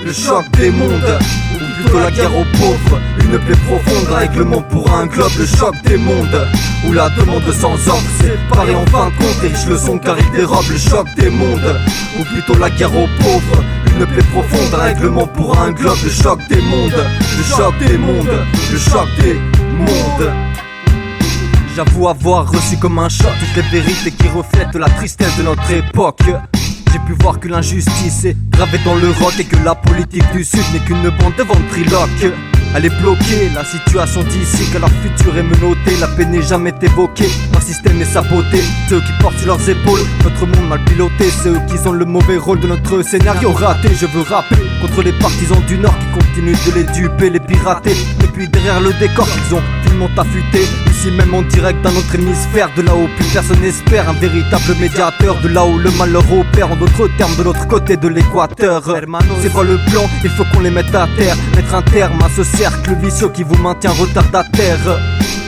le choc des mondes, ou plutôt la guerre aux pauvres. Une plaie profonde, un règlement pour un globe, le choc des mondes, où la demande sans ordre séparée en fin de compte, les riches le sont car ils dérobent, le choc des mondes, ou plutôt la guerre aux pauvres. Une plaie profonde, un règlement pour un globe, le choc des mondes, le choc des mondes, le choc des mondes. J'avoue avoir reçu comme un choc toutes les vérités qui reflètent la tristesse de notre époque. J'ai pu voir que l'injustice est gravée dans le roc et que la politique du Sud n'est qu'une bande de ventriloques. Elle est bloquée, la situation d'ici, que leur futur est menotté. La paix n'est jamais évoquée, leur système est saboté. Ceux qui portent sur leurs épaules notre monde mal piloté, c'est eux qui ont le mauvais rôle de notre scénario raté. Je veux rapper contre les partisans du Nord qui continuent de les duper, les pirater. Et puis derrière le décor qu'ils ont finement affûté, ici même en direct d'un autre hémisphère, de là où plus personne n'espère, un véritable médiateur, de là où le malheur opère, en d'autres termes de l'autre côté de l'équateur. C'est quoi le plan? Il faut qu'on les mette à terre, mettre un terme à ce cercle vicieux qui vous maintient retardataire,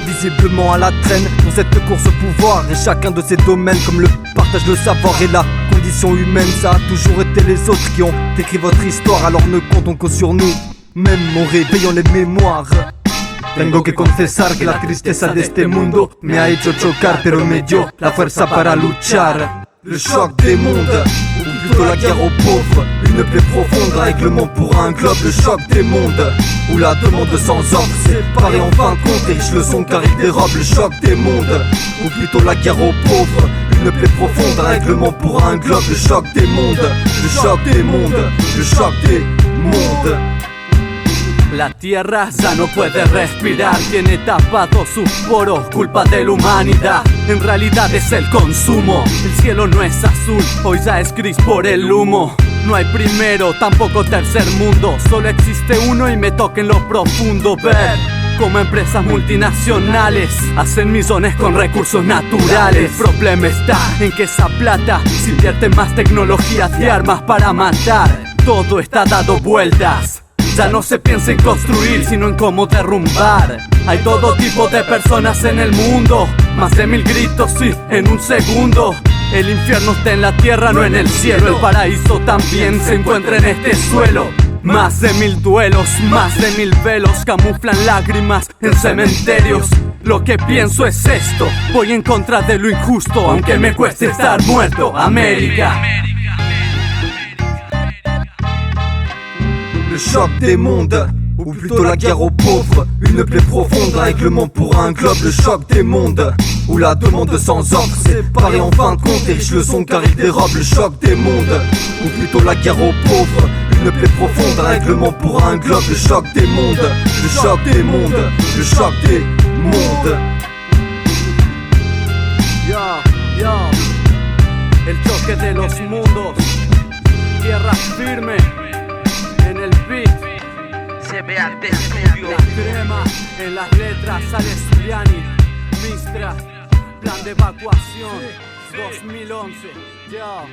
visiblement à la traîne dans cette course au pouvoir. Et chacun de ces domaines, comme le partage, le savoir et la condition humaine, ça a toujours été les autres qui ont écrit votre histoire. Alors ne comptons que sur nous, même en réveillant les mémoires. Tengo que confesar que la tristeza de este mundo me ha hecho chocar, pero me dio la fuerza para luchar. Le choc des mondes, ou plutôt la guerre aux pauvres. Une plaie profonde, un règlement pour un globe, le choc des mondes, où la demande sans ordre séparée en fin de compte, les riches le sont car ils dérobent, le choc des mondes, ou plutôt la guerre aux pauvres. Une plaie profonde, un règlement pour un globe, le choc des mondes, le choc des mondes, le choc des mondes. La tierra ya no puede respirar, tiene tapados sus poros, culpa de la humanidad. En realidad es el consumo, el cielo no es azul, hoy ya es gris por el humo. No hay primero, tampoco tercer mundo, solo existe uno y me toca en lo profundo ver como empresas multinacionales hacen millones con recursos naturales. El problema está en que esa plata se invierte en más tecnologías y armas para matar. Todo está dado vueltas. Ya no se piensa en construir, sino en cómo derrumbar. Hay todo tipo de personas en el mundo, más de 1000 gritos, sí, en un segundo. El infierno está en la tierra, no en el cielo. El paraíso también se encuentra en este suelo. Más de 1000 duelos, más de 1000 velos camuflan lágrimas en cementerios. Lo que pienso es esto, voy en contra de lo injusto, aunque me cueste estar muerto. América. Le choc des mondes, ou plutôt la guerre aux pauvres. Une plaie profonde, un règlement pour un globe, le choc des mondes, où la demande sans ordre séparée en fin de compte, les riches le sont car ils dérobent, le choc des mondes, ou plutôt la guerre aux pauvres. Une plaie profonde, un règlement pour un globe, le choc des mondes, le choc des mondes, le choc des mondes. Yo, yo, el choque de los mundos, tierra firme. En el beat se ve ante estudio. La crema en las letras sale Zuliani, Mistra, plan de evacuación 2011. Yo,